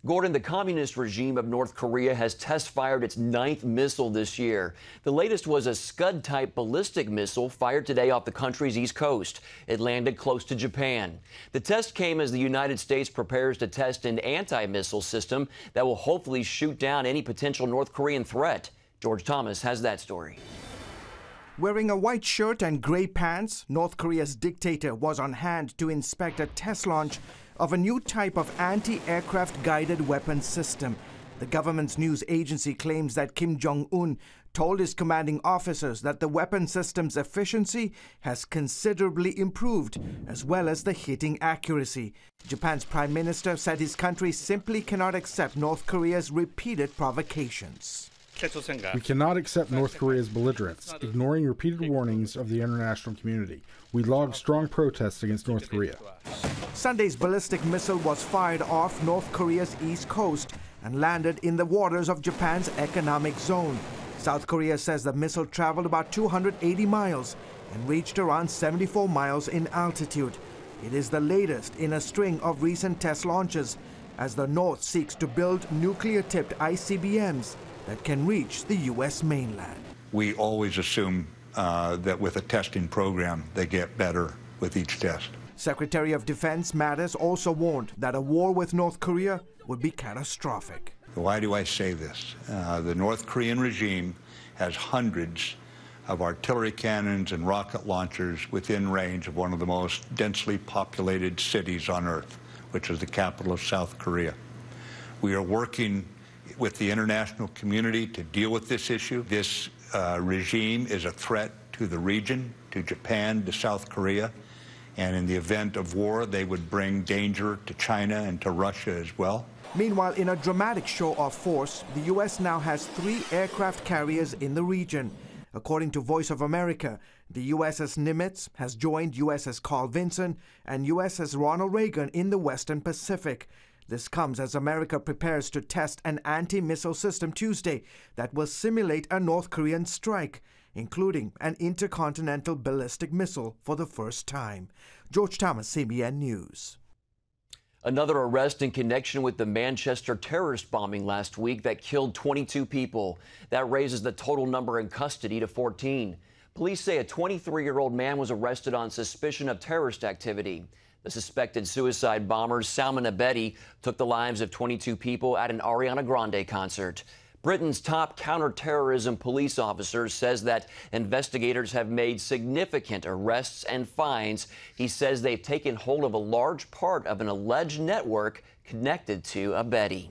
Gordon, the communist regime of North Korea has test-fired its 9th missile this year. The latest was a Scud-type ballistic missile fired today off the country's east coast. It landed close to Japan. The test came as the United States prepares to test an anti-missile system that will hopefully shoot down any potential North Korean threat. George Thomas has that story. Wearing a white shirt and gray pants, North Korea's dictator was on hand to inspect a test launch of a new type of anti-aircraft guided weapon system. The government's news agency claims that Kim Jong-un told his commanding officers that the weapon system's efficiency has considerably improved, as well as the hitting accuracy. Japan's prime minister said his country simply cannot accept North Korea's repeated provocations. We cannot accept North Korea's belligerence, ignoring repeated warnings of the international community. We logged strong protests against North Korea. Sunday's ballistic missile was fired off North Korea's east coast and landed in the waters of Japan's economic zone. South Korea says the missile traveled about 280 miles and reached around 74 miles in altitude. It is the latest in a string of recent test launches as the North seeks to build nuclear-tipped ICBMs that can reach the U.S. mainland. We always assume that with a testing program, they get better with each test. Secretary of Defense Mattis also warned that a war with North Korea would be catastrophic. Why do I say this? The North Korean regime has hundreds of artillery cannons and rocket launchers within range of one of the most densely populated cities on Earth, which is the capital of South Korea. We are working with the international community to deal with this issue. This regime is a threat to the region, to Japan, to South Korea, and in the event of war, they would bring danger to China and to Russia as well. Meanwhile, in a dramatic show of force, the U.S. now has 3 aircraft carriers in the region. According to Voice of America, the USS Nimitz has joined USS Carl Vinson and USS Ronald Reagan in the Western Pacific. This comes as America prepares to test an anti-missile system Tuesday that will simulate a North Korean strike, including an intercontinental ballistic missile for the first time. George Thomas, CBN News. Another arrest in connection with the Manchester terrorist bombing last week that killed 22 people. That raises the total number in custody to 14. Police say a 23-year-old man was arrested on suspicion of terrorist activity. The suspected suicide bomber, Salman Abedi, took the lives of 22 people at an Ariana Grande concert. Britain's top counterterrorism police officer says that investigators have made significant arrests and fines. He says they've taken hold of a large part of an alleged network connected to Abedi.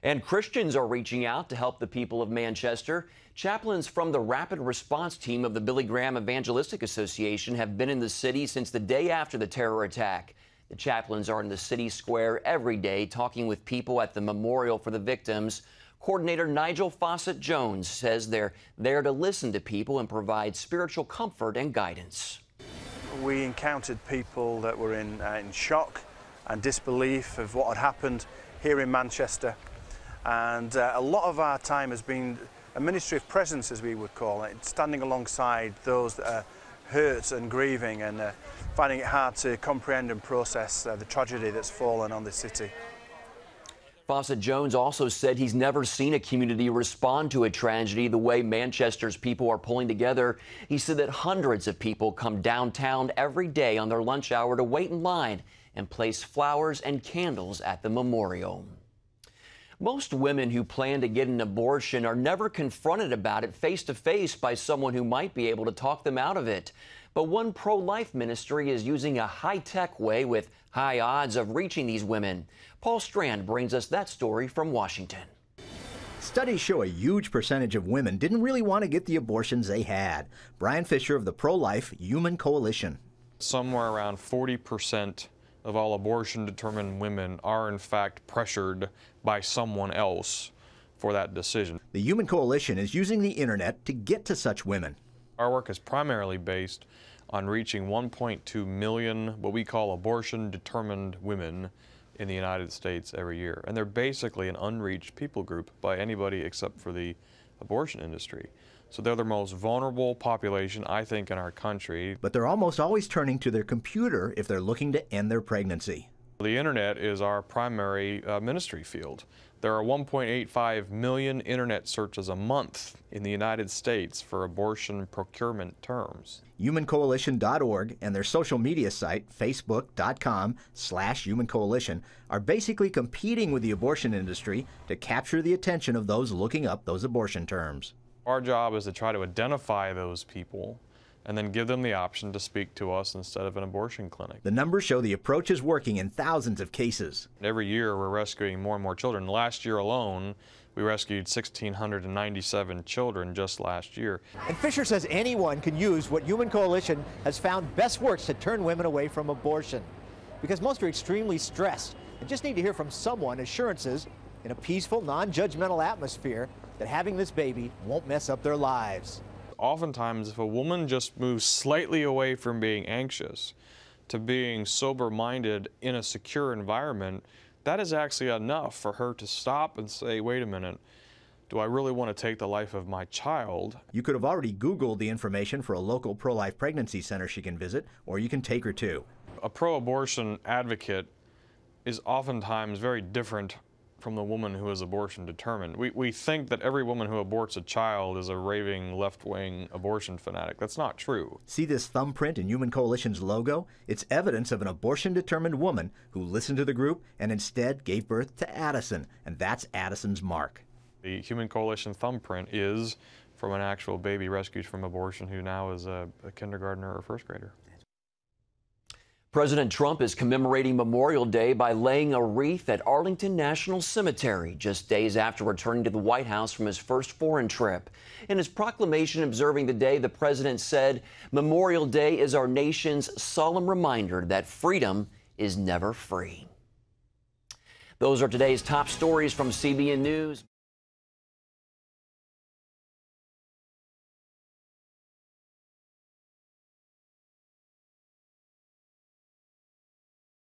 And Christians are reaching out to help the people of Manchester. Chaplains from the rapid response team of the Billy Graham Evangelistic Association have been in the city since the day after the terror attack. The chaplains are in the city square every day talking with people at the memorial for the victims. Coordinator Nigel Fawcett-Jones says they're there to listen to people and provide spiritual comfort and guidance. We encountered people that were in shock and disbelief of what had happened here in Manchester. And a lot of our time has been a ministry of presence, as we would call it, standing alongside those that are hurt and grieving and finding it hard to comprehend and process the tragedy that's fallen on this city. Fawcett-Jones also said he's never seen a community respond to a tragedy the way Manchester's people are pulling together. He said that hundreds of people come downtown every day on their lunch hour to wait in line and place flowers and candles at the memorial. Most women who plan to get an abortion are never confronted about it face-to-face by someone who might be able to talk them out of it. But one pro-life ministry is using a high-tech way with high odds of reaching these women. Paul Strand brings us that story from Washington. Studies show a huge percentage of women didn't really want to get the abortions they had. Brian Fisher of the Pro-Life Human Coalition. Somewhere around 40% of all abortion-determined women are in fact pressured by someone else for that decision. The Human Coalition is using the internet to get to such women. Our work is primarily based on reaching 1.2 million what we call abortion-determined women in the United States every year. And they're basically an unreached people group by anybody except for the abortion industry. So they're the most vulnerable population, I think, in our country. But they're almost always turning to their computer if they're looking to end their pregnancy. The internet is our primary ministry field. There are 1.85 million internet searches a month in the United States for abortion procurement terms. HumanCoalition.org and their social media site, Facebook.com/HumanCoalition, are basically competing with the abortion industry to capture the attention of those looking up those abortion terms. Our job is to try to identify those people and then give them the option to speak to us instead of an abortion clinic. The numbers show the approach is working in thousands of cases. Every year we're rescuing more and more children. Last year alone, we rescued 1,697 children just last year. And Fisher says anyone can use what Human Coalition has found best works to turn women away from abortion. Because most are extremely stressed and just need to hear from someone assurances in a peaceful, non-judgmental atmosphere that having this baby won't mess up their lives. Oftentimes, if a woman just moves slightly away from being anxious to being sober-minded in a secure environment, that is actually enough for her to stop and say, wait a minute, do I really want to take the life of my child? You could have already Googled the information for a local pro-life pregnancy center she can visit, or you can take her to. A pro-abortion advocate is oftentimes very different from the woman who is abortion determined. We think that every woman who aborts a child is a raving left-wing abortion fanatic. That's not true. See this thumbprint in Human Coalition's logo? It's evidence of an abortion-determined woman who listened to the group and instead gave birth to Addison, and that's Addison's mark. The Human Coalition thumbprint is from an actual baby rescued from abortion who now is a kindergartner or first grader. President Trump is commemorating Memorial Day by laying a wreath at Arlington National Cemetery just days after returning to the White House from his first foreign trip. In his proclamation observing the day, the president said, "Memorial Day is our nation's solemn reminder that freedom is never free." Those are today's top stories from CBN News.